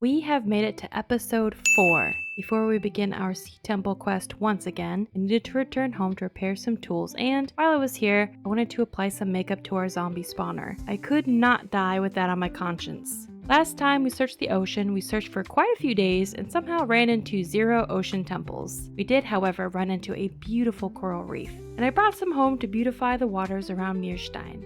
We have made it to episode 4. Before we begin our Sea Temple quest once again, I needed to return home to repair some tools, and while I was here, I wanted to apply some makeup to our zombie spawner. I could not die with that on my conscience. Last time we searched the ocean, we searched for quite a few days and somehow ran into 0 ocean temples. We did, however, run into a beautiful coral reef, and I brought some home to beautify the waters around Meerstein.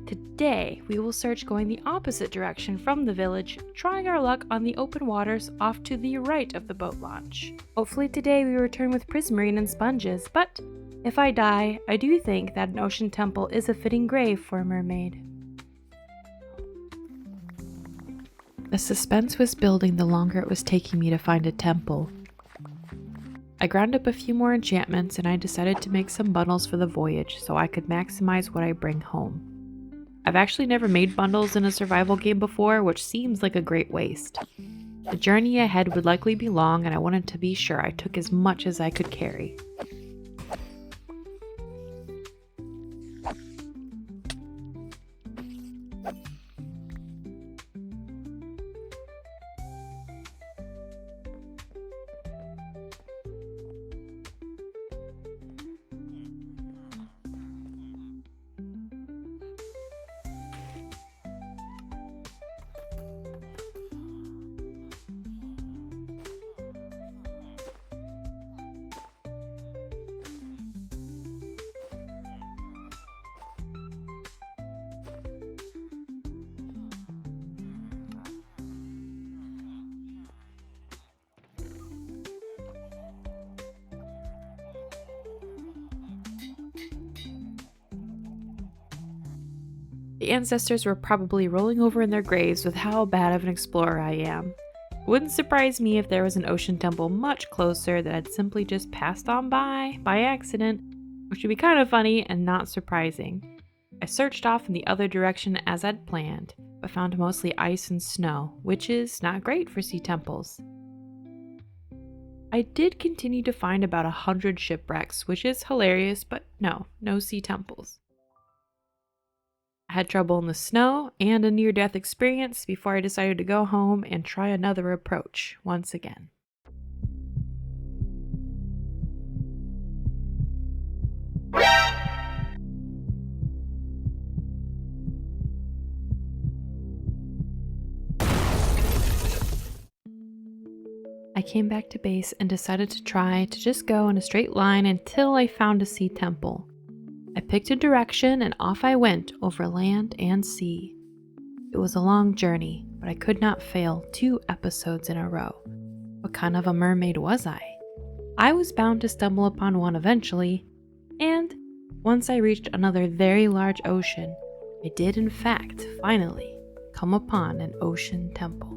Today, we will search going the opposite direction from the village, trying our luck on the open waters off to the right of the boat launch. Hopefully today we return with prismarine and sponges, but if I die, I do think that an ocean temple is a fitting grave for a mermaid. The suspense was building the longer it was taking me to find a temple. I ground up a few more enchantments and I decided to make some bundles for the voyage so I could maximize what I bring home. I've actually never made bundles in a survival game before, which seems like a great waste. The journey ahead would likely be long and I wanted to be sure I took as much as I could carry. The ancestors were probably rolling over in their graves with how bad of an explorer I am. It wouldn't surprise me if there was an ocean temple much closer that I'd simply just passed on by accident, which would be kind of funny and not surprising. I searched off in the other direction as I'd planned, but found mostly ice and snow, which is not great for sea temples. I did continue to find about 100 shipwrecks, which is hilarious, but no sea temples. I had trouble in the snow and a near-death experience before I decided to go home and try another approach once again. I came back to base and decided to try to just go in a straight line until I found a sea temple. I picked a direction and off I went over land and sea. It was a long journey, but I could not fail 2 episodes in a row. What kind of a mermaid was I? I was bound to stumble upon one eventually, and once I reached another very large ocean, I did in fact finally come upon an ocean temple.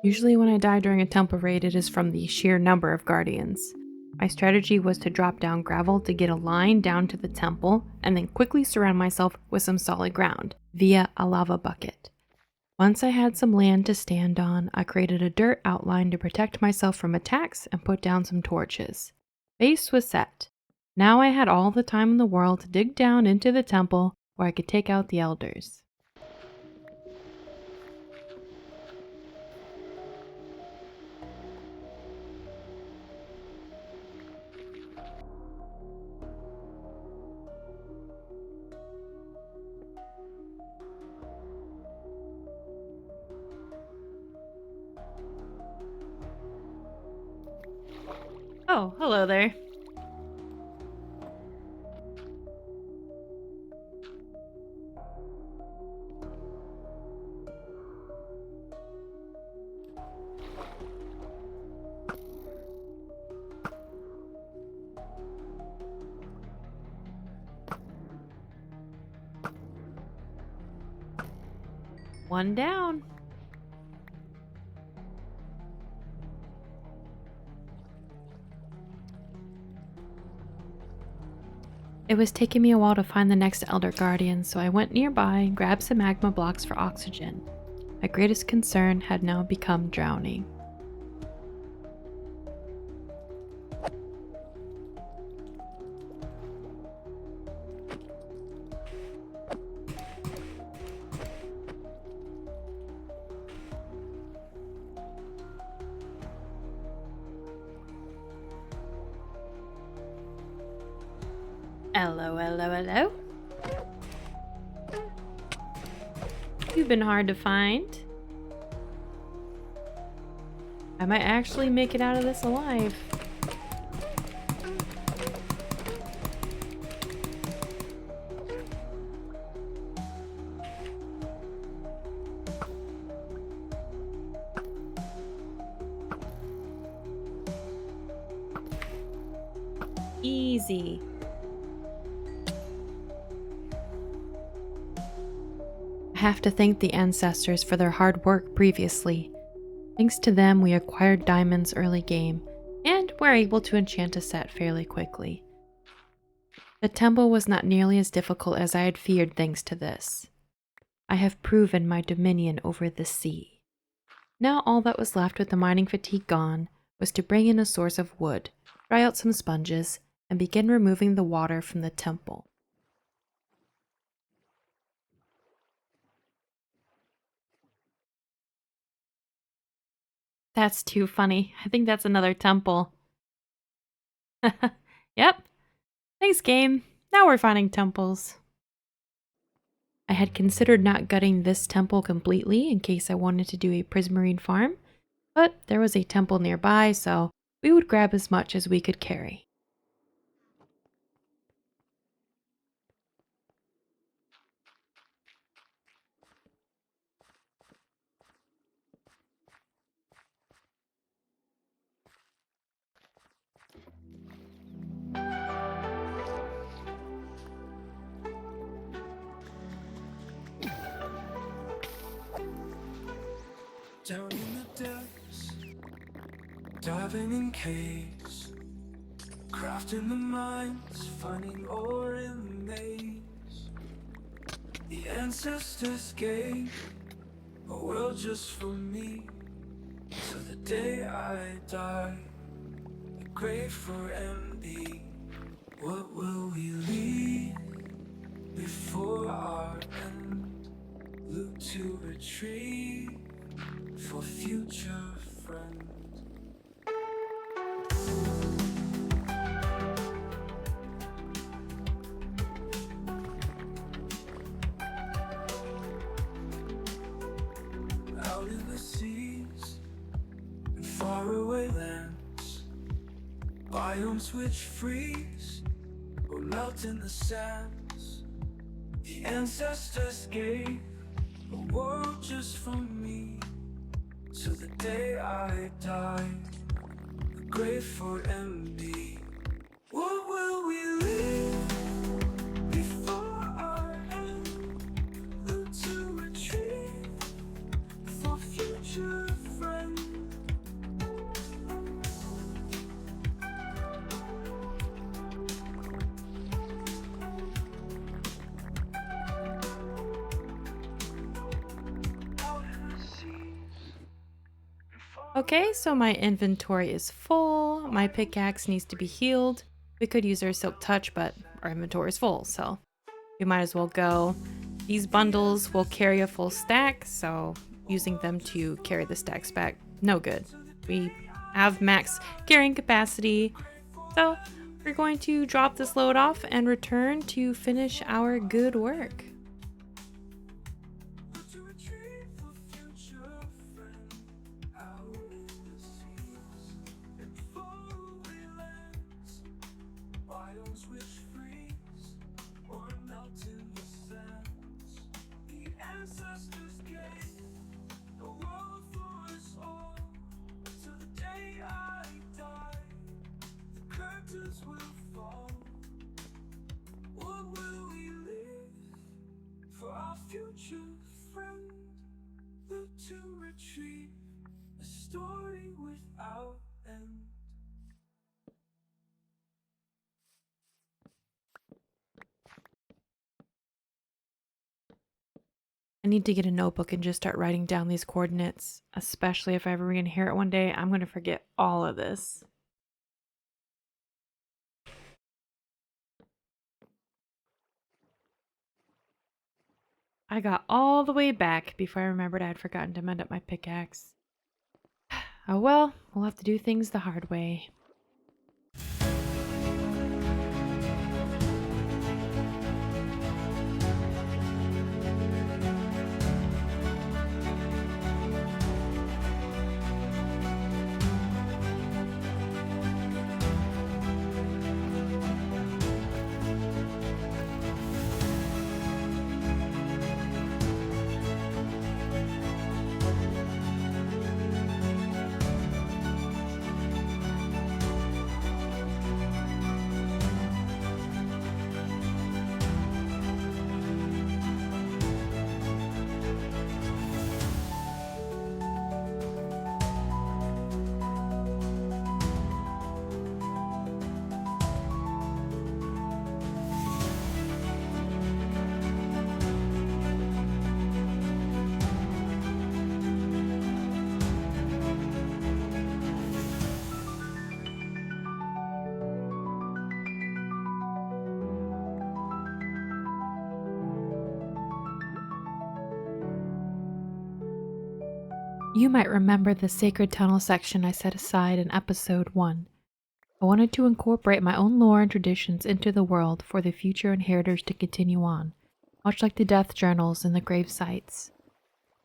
Usually when I die during a temple raid, it is from the sheer number of guardians. My strategy was to drop down gravel to get a line down to the temple, and then quickly surround myself with some solid ground, via a lava bucket. Once I had some land to stand on, I created a dirt outline to protect myself from attacks and put down some torches. Base was set. Now I had all the time in the world to dig down into the temple where I could take out the elders. Oh, hello there. One down. It was taking me a while to find the next Elder Guardian, so I went nearby and grabbed some magma blocks for oxygen. My greatest concern had now become drowning. Hello, hello, hello. You've been hard to find. I might actually make it out of this alive. Easy. I have to thank the ancestors for their hard work previously. Thanks to them, we acquired diamonds early game, and were able to enchant a set fairly quickly. The temple was not nearly as difficult as I had feared thanks to this. I have proven my dominion over the sea. Now all that was left with the mining fatigue gone was to bring in a source of wood, dry out some sponges, and begin removing the water from the temple. That's too funny. I think that's another temple. Yep. Thanks, game. Now we're finding temples. I had considered not gutting this temple completely in case I wanted to do a prismarine farm, but there was a temple nearby, so we would grab as much as we could carry. Down in the depths, diving in caves, crafting the mines, finding ore in the maze. The ancestors gave a world just for me, so the day I die, a grave for MB. What will we leave before our end? Look to retrieve for future friends. Out in the seas and faraway lands, biomes which freeze or melt in the sands. The ancestors gave a world just for me, so the day I die, a grave for MB. What will we leave before our end? Look to retrieve for future friends. Out in the seas. Okay, so my inventory is full. My pickaxe needs to be healed. We could use our silk touch, but our inventory is full, so we might as well go. These bundles will carry a full stack, so using them to carry the stacks back, no good. We have max carrying capacity, so we're going to drop this load off and return to finish our good work. Look to retrieve for future friends. Out in the seas and faraway lands, biomes which freeze or melt in the sands. The ancestors gave the world for us all, till the day I die, the curtains will fall. What will we live for our future friend? Look to retrieve a story without end. I need to get a notebook and just start writing down these coordinates, especially if I ever inherit one day. I'm going to forget all of this. I got all the way back before I remembered I had forgotten to mend up my pickaxe. Oh well, we'll have to do things the hard way. You might remember the sacred tunnel section I set aside in episode 1. I wanted to incorporate my own lore and traditions into the world for the future inheritors to continue on, much like the death journals and the grave sites.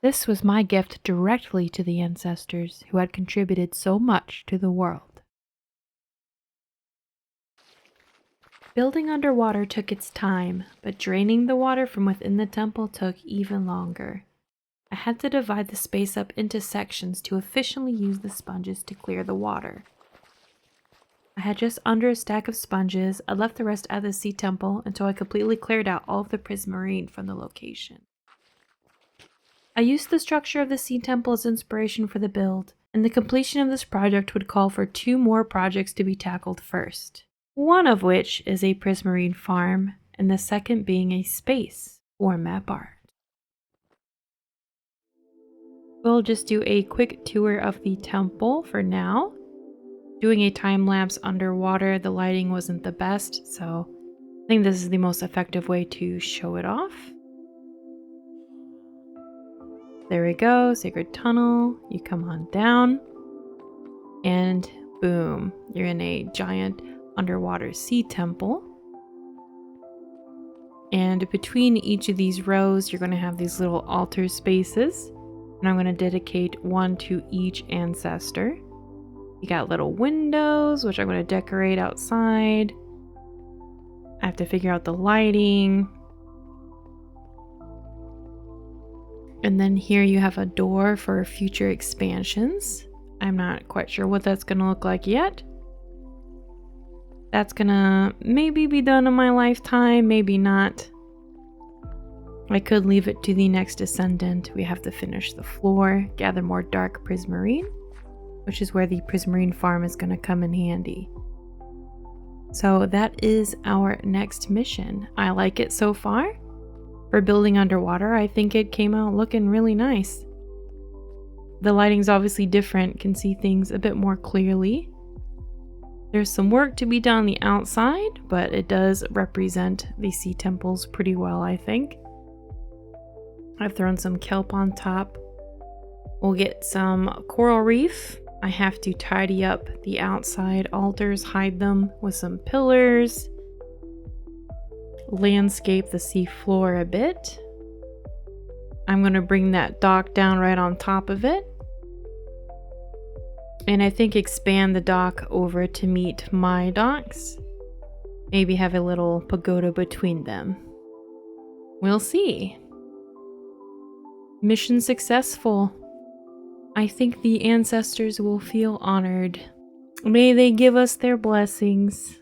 This was my gift directly to the ancestors who had contributed so much to the world. Building underwater took its time, but draining the water from within the temple took even longer. I had to divide the space up into sections to efficiently use the sponges to clear the water. I had just under a stack of sponges. I left the rest at the sea temple until I completely cleared out all of the prismarine from the location. I used the structure of the sea temple as inspiration for the build, and the completion of this project would call for 2 more projects to be tackled first. One of which is a prismarine farm, and the second being a space or map art. We'll just do a quick tour of the temple for now. Doing a time lapse underwater, the lighting wasn't the best, so I think this is the most effective way to show it off. There we go, sacred tunnel. You come on down, and boom, you're in a giant underwater sea temple. And between each of these rows, you're going to have these little altar spaces. And I'm going to dedicate one to each ancestor. You got little windows, which I'm going to decorate outside. I have to figure out the lighting. And then here you have a door for future expansions. I'm not quite sure what that's going to look like yet. That's going to maybe be done in my lifetime, maybe not. I could leave it to the next descendant. We have to finish the floor, gather more dark prismarine, which is where the prismarine farm is going to come in handy. So that is our next mission. I like it so far. For building underwater, I think it came out looking really nice. The lighting's obviously different, can see things a bit more clearly. There's some work to be done on the outside, but it does represent the sea temples pretty well, I think. I've thrown some kelp on top. We'll get some coral reef. I have to tidy up the outside altars, hide them with some pillars. Landscape the sea floor a bit. I'm going to bring that dock down right on top of it. And I think expand the dock over to meet my docks. Maybe have a little pagoda between them. We'll see. Mission successful. I think the ancestors will feel honored. May they give us their blessings.